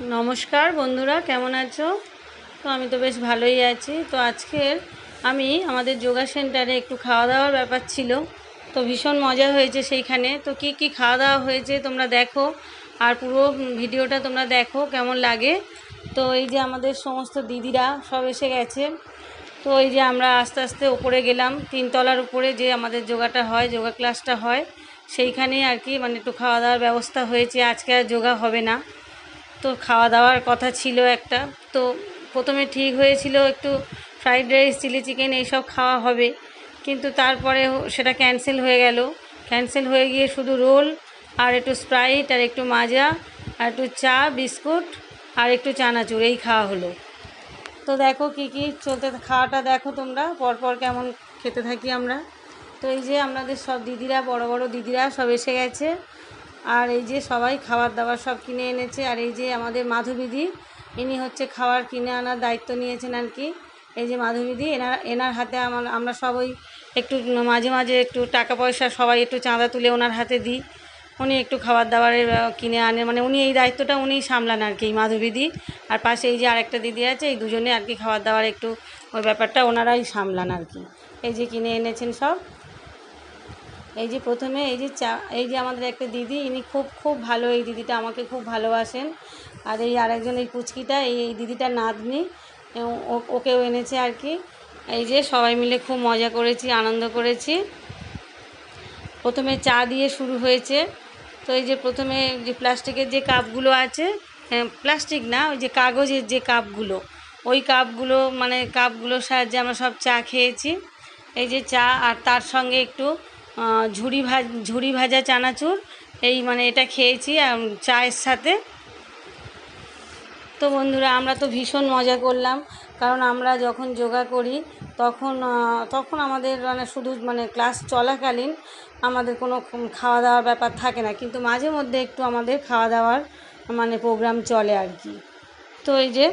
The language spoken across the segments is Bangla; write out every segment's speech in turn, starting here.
নমস্কার বন্ধুরা, কেমন আছো? তো আমি তো বেশ ভালোই আছি। তো আজকের আমি আমাদের যোগা সেন্টারে একটু খাওয়া দাওয়ার ব্যাপার ছিল, তো ভীষণ মজা হয়েছে সেইখানে। তো কি কি খাওয়া দাওয়া হয়েছে তোমরা দেখো, আর পুরো ভিডিওটা তোমরা দেখো কেমন লাগে। তো এই যে আমাদের সমস্ত দিদিরা সব এসে গেছে। তো এই যে আমরা আস্তে আস্তে উপরে গেলাম, 3 তলার উপরে যে আমাদের যোগাটা হয়, যোগা ক্লাসটা হয়, সেইখানেই আর কি মানে একটু খাওয়া দাওয়ার ব্যবস্থা হয়েছে। আজকে আর যোগা হবে না, তো খাওয়া দাওয়ার কথা ছিল একটা। তো প্রথমে ঠিক হয়েছিল একটু ফ্রাইড রাইস, চিলি চিকেন এইসব খাওয়া হবে, কিন্তু তারপরে সেটা ক্যান্সেল হয়ে গেল। ক্যান্সেল হয়ে গিয়ে শুধু রোল আর একটু স্প্রাইট আর একটু মাজা আর একটু চা, বিস্কুট আর একটু চানাচুর এই খাওয়া হলো। তো দেখো কি কি চলতে, খাওয়াটা দেখো তোমরা পরপর কেমন খেতে থাকি আমরা। তো এই যে আমাদের সব দিদিরা, বড় বড় দিদিরা সব এসে গেছে, আর এই যে সবাই খাবার দাবার সব কিনে এনেছে। আর এই যে আমাদের মাধবীদি, ইনি হচ্ছে খাবার কিনে আনার দায়িত্ব নিয়েছেন আর কি। এই যে মাধবীদি, এনার হাতে আমরা সবাই একটু মাঝে মাঝে একটু টাকা পয়সা সবাই একটু চাঁদা তুলে ওনার হাতে দিই। উনি একটু খাবার দাবারের কিনে আনে, মানে উনি এই দায়িত্বটা উনিই সামলান আর কি, মাধবীদি। আর পাশে এই যে আরেকটা দিদি আছে, এই দুজনে আর কি খাবার দাবার একটু ওই ব্যাপারটা ওনারাই সামলান আর কি। এই যে কিনে এনেছেন সব। এই যে প্রথমে এই যে চা, এই যে আমাদের একটা দিদি, ইনি খুব খুব ভালো, এই দিদিটা আমাকে খুব ভালোবাসেন। আর এই আরেকজন এই পুচকিটা, এই দিদিটার নাতনি, ওকেও এনেছে আর কি। এই যে সবাই মিলে খুব মজা করেছি, আনন্দ করেছি। প্রথমে চা দিয়ে শুরু হয়েছে। তো এই যে প্রথমে যে প্লাস্টিকের যে কাপগুলো আছে, প্লাস্টিক না, ওই যে কাগজের যে কাপগুলো, ওই কাপগুলো মানে কাপগুলোর সাহায্যে আমরা সব চা খেয়েছি। এই যে চা, আর তার সঙ্গে একটু ঝুরি ভাজা চানাচুর, এই মানে এটা খেয়েছি চায়ের সাথে। তো বন্ধুরা, আমরা তো ভীষণ মজা করলাম, কারণ আমরা যখন যোগা করি তখন তখন আমাদের মানে শুধু মানে ক্লাস চলাকালীন আমাদের কোনো খাওয়া দাওয়ার ব্যাপার থাকে না, কিন্তু মাঝে মধ্যে একটু আমাদের খাওয়া দাওয়ার মানে প্রোগ্রাম চলে আর কি। তো এই যে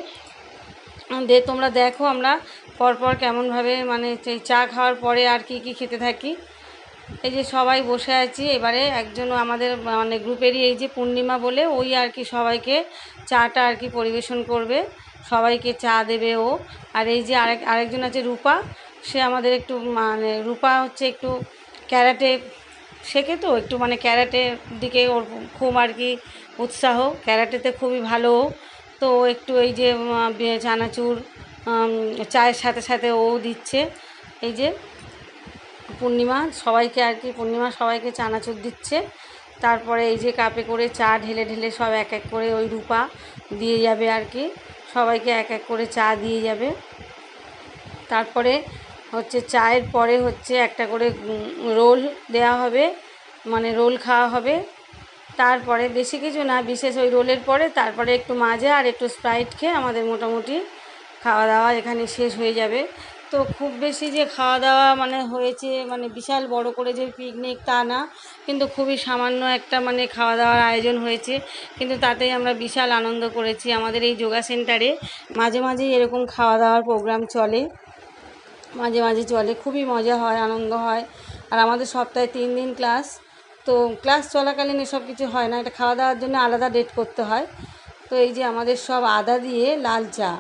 তোমরা দেখো আমরা পরপর কেমনভাবে মানে সেই চা খাওয়ার পরে আর কি কি খেতে থাকি। এই যে সবাই বসে আছি, এবারে একজন আমাদের মানে গ্রুপেরই এই যে পূর্ণিমা বলে, ওই আর কি সবাইকে চাটা আর কি পরিবেশন করবে, সবাইকে চা দেবে ও। আর এই যে আরেকজন আছে রূপা, সে আমাদের একটু মানে রূপা হচ্ছে একটু ক্যারাটে শেখে, তো একটু মানে ক্যারাটের দিকে ওর খুব আর কি উৎসাহ, ক্যারাটেতে খুবই ভালো। তো একটু এই যে চানাচুর চায়ের সাথে সাথে ও দিচ্ছে। এই যে পূর্ণিমা সবাইকে আর কি, পূর্ণিমা সবাইকে চানাচুর দিচ্ছে। তারপরে এই যে কাপে করে চা ঢেলে ঢেলে সব এক এক করে ওই রূপা দিয়ে যাবে আর কি, সবাইকে এক এক করে চা দিয়ে যাবে। তারপরে হচ্ছে চায়ের পরে হচ্ছে একটা করে রোল দেওয়া হবে, মানে রোল খাওয়া হবে। তারপরে বেশি কিছু না, বিশেষ ওই রোলের পরে তারপরে একটু মাজা আর একটু স্প্রাইট খেয়ে আমাদের মোটামুটি খাওয়া দাওয়া এখানে শেষ হয়ে যাবে। তো খুব বেশি যে খাওয়া দাওয়া মানে হয়েছে, মানে বিশাল বড় করে যে পিকনিক তা না, কিন্তু খুবই সামান্য একটা মানে খাওয়া দাওয়ার আয়োজন হয়েছে, কিন্তু তাতেই আমরা বিশাল আনন্দ করেছি। আমাদের এই যোগা সেন্টারে মাঝে মাঝেই এরকম খাওয়া দাওয়ার প্রোগ্রাম চলে, মাঝে মাঝে চলে, খুবই মজা হয়, আনন্দ হয়। আর আমাদের সপ্তাহে 3 দিন ক্লাস, তো ক্লাস চলাকালীন এসব কিছু হয় না, এটা খাওয়া দাওয়ার জন্য আলাদা ডেট করতে হয়। তো এই যে আমাদের সব আদা দিয়ে লাল চা,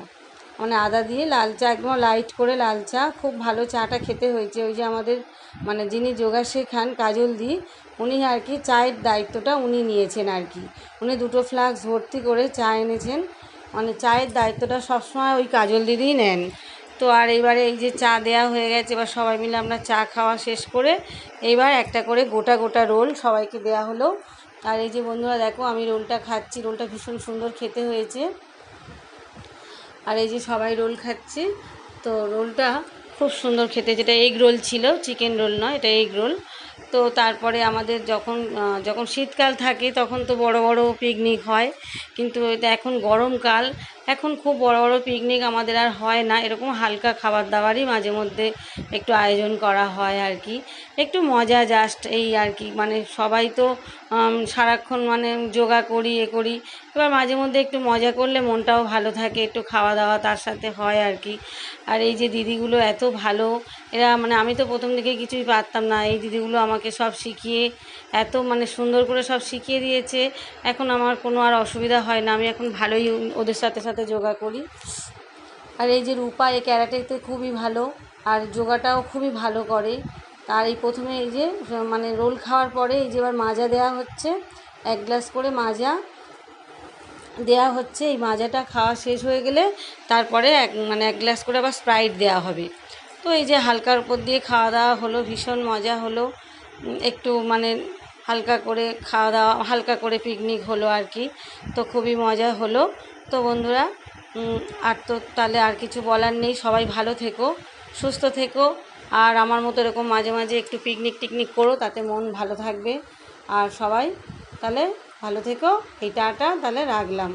মানে আদা দিয়ে লাল চা, একদম লাইট করে লাল চা, খুব ভালো চাটা খেতে হয়েছে। ওই যে আমাদের মানে যিনি যোগা শেখান কাজল দি, উনি আর কি চায়ের দায়িত্বটা উনি নিয়েছেন আর কি। উনি 2টো ফ্লাস্ক ভর্তি করে চা এনেছেন, মানে চায়ের দায়িত্বটা সবসময় ওই কাজল দিদিই নেন। তো আর এবারে এই যে চা দেওয়া হয়ে গেছে, এবার সবাই মিলে আমরা চা খাওয়া শেষ করে এইবার একটা করে গোটা গোটা রোল সবাইকে দেওয়া হলো। আর এই যে বন্ধুরা দেখো, আমি রোলটা খাচ্ছি, রোলটা ভীষণ সুন্দর খেতে হয়েছে। আর এই যে সবাই রোল খাচ্ছি, তো রোলটা খুব সুন্দর খেতে, যেটা এগ রোল ছিল, চিকেন রোল নয়, এটা এগ রোল। তো তারপরে আমাদের যখন যখন শীতকাল থাকে তখন তো বড় বড় পিকনিক হয়, কিন্তু এটা এখন গরমকাল, এখন খুব বড় বড় পিকনিক আমাদের আর হয় না, এরকম হালকা খাবার দাবারই মাঝে মধ্যে একটু আয়োজন করা হয় আর কি, একটু মজা জাস্ট এই আর কি। মানে সবাই তো সারাক্ষণ মানে যোগা করি করি। এবার মাঝে মধ্যে একটু মজা করলে মনটাও ভালো থাকে, একটু খাওয়া দাওয়া তার সাথে হয় আর কি। আর এই যে দিদিগুলো এত ভালো, এরা মানে আমি তো প্রথম দিকে কিছুই পারতাম না, এই দিদিগুলো আমাকে সব শিখিয়ে এত মানে সুন্দর করে সব শিখিয়ে দিয়েছে। এখন আমার কোনো আর অসুবিধা হয় না, আমি এখন ভালোই ওদের সাথে সাথে যোগা করি। আর এই যে রূপা, এই ক্যারাটেতে খুবই ভালো, আর যোগাটাও খুবই ভালো করে। আর এই প্রথমে এই যে মানে রোল খাওয়ার পরে এই যে এবার মাজা দেওয়া হচ্ছে, 1 গ্লাস করে মাজা দেওয়া হচ্ছে। এই মাজাটা খাওয়া শেষ হয়ে গেলে তারপরে মানে 1 গ্লাস করে আবার স্প্রাইট দেওয়া হবে। তো এই যে হালকার উপর দিয়ে খাওয়া দাওয়া হলো, ভীষণ মজা হলো। একটু মানে হালকা করে খাওয়া দাওয়া, হালকা করে পিকনিক হলো আর কি। তো খুবই মজা হলো। তো বন্ধুরা, আর তো তাহলে আর কিছু বলার নেই। সবাই ভালো থেকো, সুস্থ থেকো, আর আমার মতো এরকম মাঝে মাঝে একটু পিকনিক টিকনিক করো, তাতে মন ভালো থাকবে। আর সবাই তাহলে ভালো থেকো। এই টাটা, তাহলে রাখলাম।